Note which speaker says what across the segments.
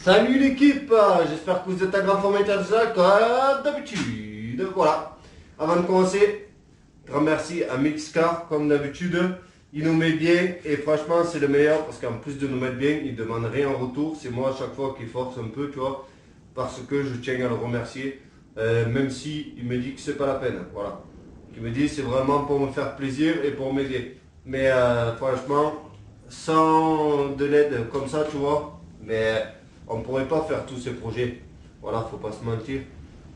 Speaker 1: Salut l'équipe, j'espère que vous êtes à grande forme internationale comme d'habitude. Voilà, avant de commencer, grand merci à Mixcar comme d'habitude. Il nous met bien et franchement c'est le meilleur parce qu'en plus de nous mettre bien, il ne demande rien en retour. C'est moi à chaque fois qui force un peu, tu vois, parce que je tiens à le remercier, même si il me dit que c'est pas la peine. Voilà, il me dit c'est vraiment pour me faire plaisir et pour m'aider. Mais franchement, sans de l'aide comme ça, tu vois, mais on ne pourrait pas faire tous ces projets. Voilà, faut pas se mentir.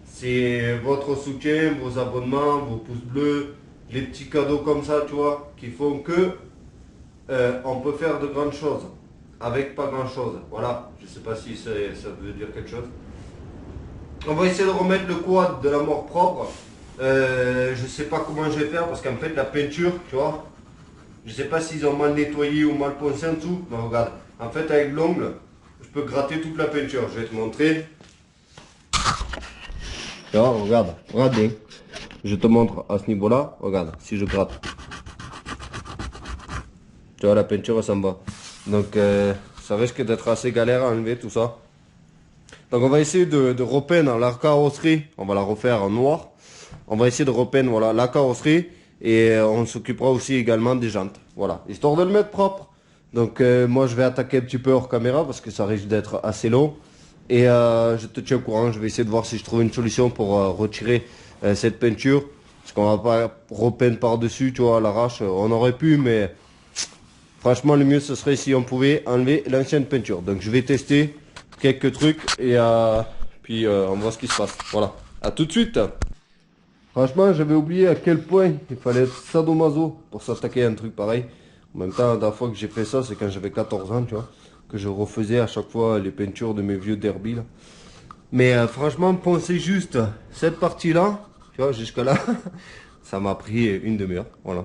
Speaker 1: C'est votre soutien, vos abonnements, vos pouces bleus, les petits cadeaux comme ça, tu vois, qui font que on peut faire de grandes choses avec pas grand chose. Voilà, je sais pas si ça veut dire quelque chose. On va essayer de remettre le quad de la mort propre. Je sais pas comment je vais faire parce qu'en fait la peinture, tu vois, je sais pas s'ils ont mal nettoyé ou mal poncé en dessous. Mais regarde, en fait avec l'ongle, je peux gratter toute la peinture. Je vais te montrer. Tu vois, regarde bien. Je te montre à ce niveau-là. Regarde, si je gratte. Tu vois, la peinture s'en va. Donc, ça risque d'être assez galère à enlever tout ça. Donc, on va essayer de repeindre la carrosserie. On va la refaire en noir. On va essayer de repeindre voilà, la carrosserie. Et on s'occupera aussi également des jantes. Voilà, histoire de le mettre propre. Donc moi je vais attaquer un petit peu hors caméra parce que ça risque d'être assez long. Et je te tiens au courant, je vais essayer de voir si je trouve une solution pour retirer cette peinture. Parce qu'on va pas repeindre par-dessus, tu vois, à l'arrache. On aurait pu, mais franchement le mieux ce serait si on pouvait enlever l'ancienne peinture. Donc je vais tester quelques trucs et puis on voit ce qui se passe. Voilà, à tout de suite. Franchement, j'avais oublié à quel point il fallait être sadomaso pour s'attaquer à un truc pareil. En même temps, la dernière fois que j'ai fait ça, c'est quand j'avais 14 ans, tu vois, que je refaisais à chaque fois les peintures de mes vieux derby, là. Mais franchement, pensez juste, cette partie-là, tu vois, jusque là, ça m'a pris une demi-heure, voilà.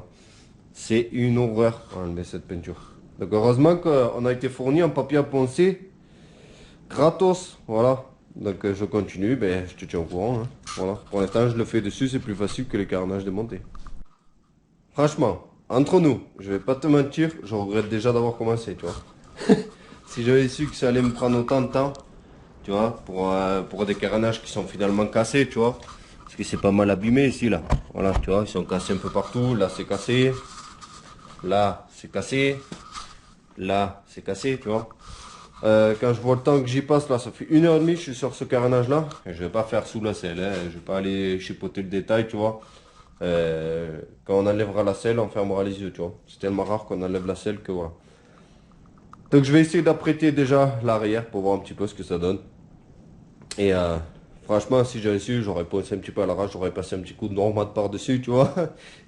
Speaker 1: C'est une horreur enlever cette peinture. Donc heureusement qu'on a été fourni en papier à poncer, gratos, voilà. Donc je continue, ben, je te tiens au courant, hein. Voilà. Pour l'instant, je le fais dessus, c'est plus facile que les carnages démontés. Franchement, entre nous, je vais pas te mentir, je regrette déjà d'avoir commencé, tu vois. Si j'avais su que ça allait me prendre autant de temps, tu vois, pour des carnages qui sont finalement cassés, tu vois. Parce que c'est pas mal abîmé ici, là. Voilà, tu vois, ils sont cassés un peu partout. Là, c'est cassé. Là, c'est cassé. Là, c'est cassé, tu vois. Quand je vois le temps que j'y passe, là, ça fait 1h30, je suis sur ce carnage-là. Je vais pas faire sous la selle, hein. Je vais pas aller chipoter le détail, tu vois. Quand on enlèvera la selle, on fermera les yeux, tu vois. C'est tellement rare qu'on enlève la selle que voilà. Donc je vais essayer d'apprêter déjà l'arrière pour voir un petit peu ce que ça donne. Et franchement, si j'avais su, j'aurais posé un petit peu à l'arrache, j'aurais passé un petit coup de normande par-dessus, tu vois.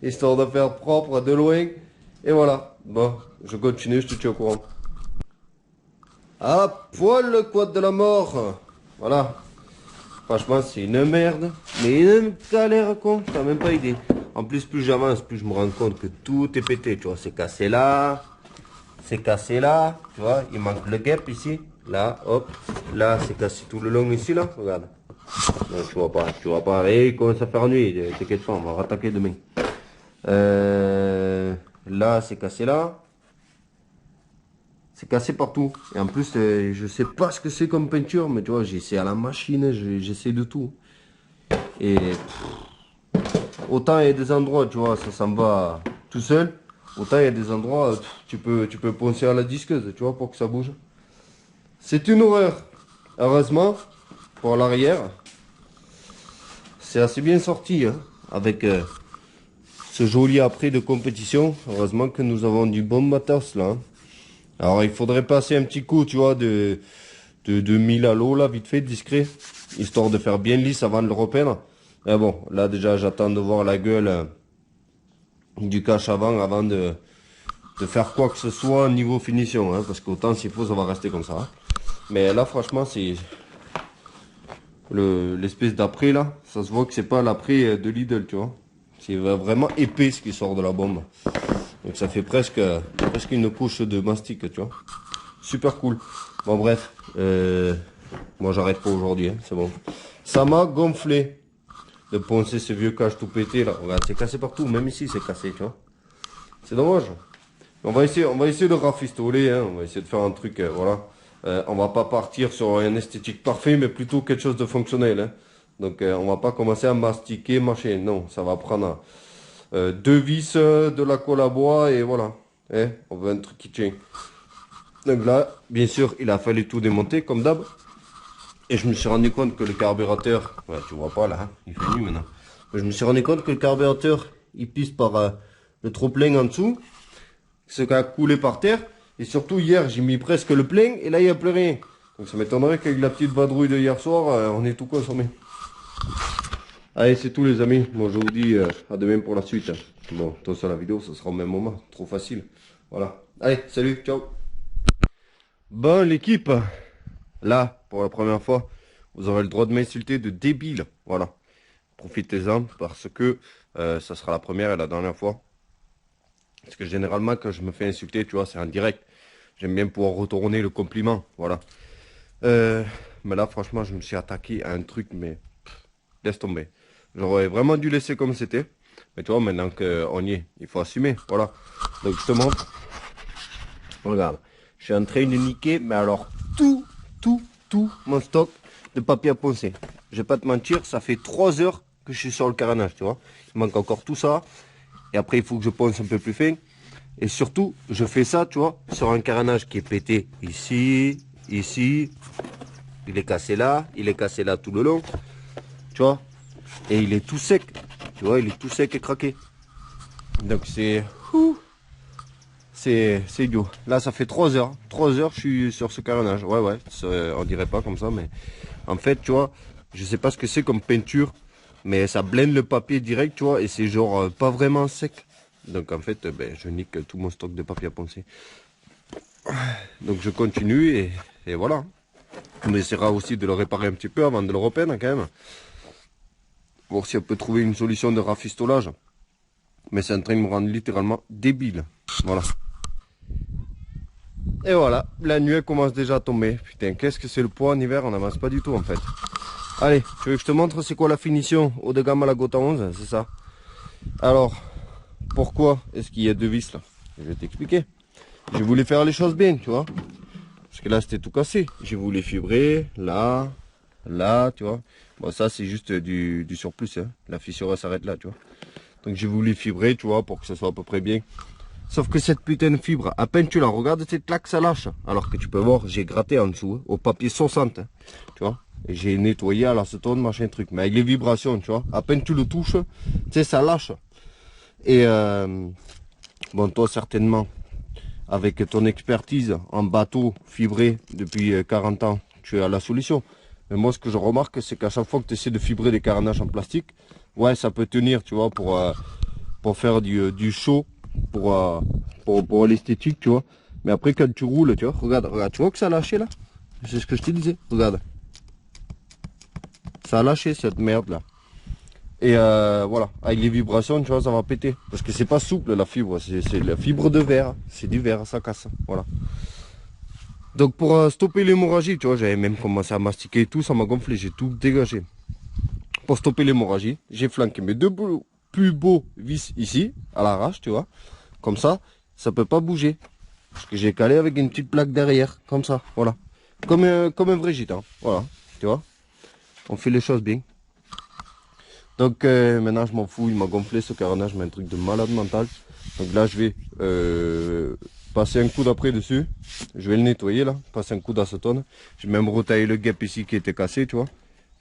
Speaker 1: Histoire de faire propre de loin. Et voilà. Bon, je continue, je te tiens au courant. À poil le quad de la mort. Voilà. Franchement, c'est une merde. Mais une galère, con. T'as même pas idée. En plus j'avance, plus je me rends compte que tout est pété, tu vois. C'est cassé là. C'est cassé là. Tu vois, il manque le gap ici. Là, hop. Là, c'est cassé tout le long ici, là. Regarde. Non, tu vois pas. Tu vois pas. Et il commence à faire nuit. T'inquiète pas, on va rattaquer demain. Là, c'est cassé là. C'est cassé partout. Et en plus, je sais pas ce que c'est comme peinture, mais tu vois, j'essaie à la machine, j'essaie de tout. Et autant il y a des endroits, tu vois, ça s'en va tout seul. Autant il y a des endroits, tu peux poncer à la disqueuse, tu vois, pour que ça bouge. C'est une horreur. Heureusement, pour l'arrière, c'est assez bien sorti, hein, avec ce joli après de compétition. Heureusement que nous avons du bon matos là, hein. Alors il faudrait passer un petit coup, tu vois, de 1000 à l'eau là, vite fait, discret, histoire de faire bien lisse avant de le repeindre. Mais bon, là déjà j'attends de voir la gueule du cache avant de faire quoi que ce soit niveau finition, hein, parce qu'autant s'il faut ça va rester comme ça, hein. Mais là franchement c'est l'espèce d'après là, ça se voit que c'est pas l'après de Lidl, tu vois. C'est vraiment épais ce qui sort de la bombe. Donc ça fait presque une couche de mastic, tu vois. Super cool. Bon bref, moi j'arrête pas aujourd'hui, hein, c'est bon. Ça m'a gonflé de poncer ce vieux cache tout pété là. Regarde, c'est cassé partout, même ici c'est cassé, tu vois. C'est dommage. On va essayer de rafistoler, hein, on va essayer de faire un truc, voilà. On va pas partir sur un esthétique parfait, mais plutôt quelque chose de fonctionnel. Hein. Donc on va pas commencer à mastiquer, machin. Non, ça va prendre deux vis, de la colle à bois et voilà. Hein, on veut un truc qui tient. Donc là, bien sûr, il a fallu tout démonter comme d'hab. Et je me suis rendu compte que le carburateur, ouais, tu vois pas là, hein, il fait nuit maintenant. Mais je me suis rendu compte que le carburateur, il pisse par le trop plein en dessous, ce qui a coulé par terre. Et surtout hier, j'ai mis presque le plein et là il n'y a plus rien. Donc ça m'étonnerait qu'avec la petite vadrouille de hier soir, on ait tout consommé. Allez, c'est tout les amis. Bon, je vous dis à demain pour la suite. Bon, toi sur la vidéo, ce sera au même moment. Trop facile. Voilà. Allez, salut, ciao. Bon, l'équipe. Là, pour la première fois, vous aurez le droit de m'insulter de débile. Voilà. Profitez-en parce que ça sera la première et la dernière fois. Parce que généralement, quand je me fais insulter, tu vois, c'est en direct. J'aime bien pouvoir retourner le compliment. Voilà. Mais là, franchement, je me suis attaqué à un truc, mais laisse tomber. J'aurais vraiment dû laisser comme c'était. Mais tu vois, maintenant qu'on y est, il faut assumer. Voilà. Donc, je te montre. Regarde. Je suis en train de niquer, mais alors, tout mon stock de papier à poncer. Je vais pas te mentir, ça fait 3 heures que je suis sur le carénage, tu vois. Il manque encore tout ça. Et après, il faut que je ponce un peu plus fin. Et surtout, je fais ça, tu vois, sur un carénage qui est pété ici, ici. Il est cassé là tout le long. Tu vois. Et il est tout sec. Tu vois, il est tout sec et craqué. Donc c'est idiot. Là, ça fait 3 heures. 3 heures, je suis sur ce carénage. Ouais. On dirait pas comme ça, mais en fait, tu vois, je sais pas ce que c'est comme peinture, mais ça blende le papier direct, tu vois, et c'est genre pas vraiment sec. Donc en fait, ben, je nique tout mon stock de papier à poncer. Donc je continue et voilà. On essaiera aussi de le réparer un petit peu avant de le repeindre quand même. Voir si on peut trouver une solution de rafistolage. Mais c'est en train de me rendre littéralement débile. Voilà. Et voilà, la nuit commence déjà à tomber. Putain, qu'est-ce que c'est le poids en hiver, on n'avance pas du tout en fait. Allez, tu veux que je te montre c'est quoi la finition haut de gamme à la Gotha 11, c'est ça. Alors, pourquoi est-ce qu'il y a deux vis là? Je vais t'expliquer. J'ai voulu faire les choses bien, tu vois. Parce que là c'était tout cassé. J'ai voulu fibrer, là, tu vois. Bon, ça c'est juste du surplus, hein. La fissure elle s'arrête là, tu vois. Donc j'ai voulu fibrer, tu vois, pour que ça soit à peu près bien. Sauf que cette putain de fibre, à peine tu la regardes, cette claque, ça lâche. Alors que tu peux voir, j'ai gratté en dessous, hein, au papier 60, hein, tu vois. Et j'ai nettoyé à l'acétone, machin truc. Mais avec les vibrations, tu vois, à peine tu le touches, tu sais, ça lâche. Et bon, toi certainement, avec ton expertise en bateau fibré depuis 40 ans, tu as la solution. Mais moi, ce que je remarque, c'est qu'à chaque fois que tu essaies de fibrer des carénages en plastique, ouais, ça peut tenir, tu vois, pour faire du chaud. Pour l'esthétique, tu vois. Mais après, quand tu roules, tu vois, regarde, tu vois que ça a lâché là. C'est ce que je te disais, regarde. Ça a lâché cette merde là. Et voilà, avec les vibrations, tu vois, ça va péter. Parce que c'est pas souple la fibre, c'est la fibre de verre. C'est du verre, ça casse. Voilà. Donc pour stopper l'hémorragie, tu vois, j'avais même commencé à mastiquer et tout, ça m'a gonflé, j'ai tout dégagé. Pour stopper l'hémorragie, j'ai flanqué mes deux plus beaux vis ici, à l'arrache, tu vois. Comme ça peut pas bouger. Parce que j'ai calé avec une petite plaque derrière, comme ça, voilà. Comme un vrai gitan, voilà, tu vois. On fait les choses bien. Donc maintenant je m'en fous, il m'a gonflé ce carénage, mais un truc de malade mental. Donc là je vais passer un coup d'après dessus. Je vais le nettoyer là, passer un coup d'acétone. J'ai même retaillé le guêpe ici qui était cassé, tu vois.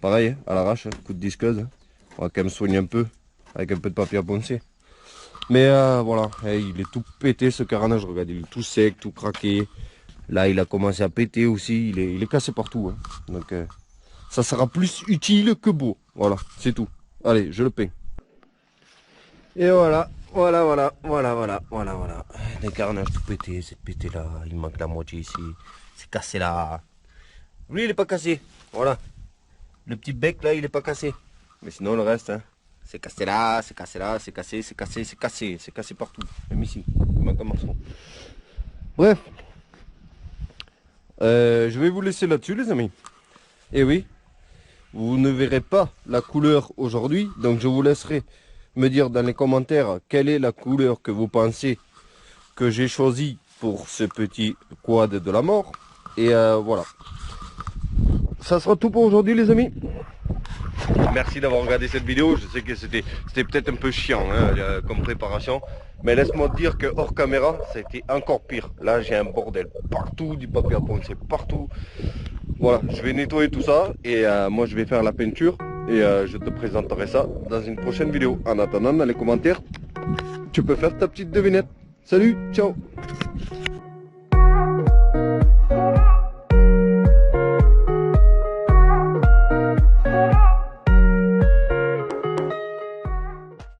Speaker 1: Pareil, hein, à l'arrache, coup de disqueuse. On va quand même soigner un peu, avec un peu de papier à poncer. Mais voilà, il est tout pété ce carénage, regarde, il est tout sec, tout craqué. Là, il a commencé à péter aussi, il est cassé partout. Hein. Donc, ça sera plus utile que beau. Voilà, c'est tout. Allez, je le peins. Et voilà. Des carnages tout pétés, c'est pété là, il manque la moitié ici. C'est cassé là. Lui, il est pas cassé. Voilà. Le petit bec là, il est pas cassé. Mais sinon, le reste, hein. C'est cassé là, c'est cassé là, c'est cassé, c'est cassé, c'est cassé, c'est cassé partout. Même ici, il manque un morceau. Bref, je vais vous laisser là-dessus les amis. Et oui, vous ne verrez pas la couleur aujourd'hui, donc je vous laisserai me dire dans les commentaires quelle est la couleur que vous pensez que j'ai choisi pour ce petit quad de la mort. Et voilà. Ça sera tout pour aujourd'hui les amis. Merci d'avoir regardé cette vidéo. Je sais que c'était peut-être un peu chiant hein, comme préparation. Mais laisse-moi te dire que hors caméra, ça a été encore pire. Là, j'ai un bordel partout, du papier à poncer partout. Voilà, je vais nettoyer tout ça et moi je vais faire la peinture et je te présenterai ça dans une prochaine vidéo. En attendant, dans les commentaires, tu peux faire ta petite devinette. Salut, ciao!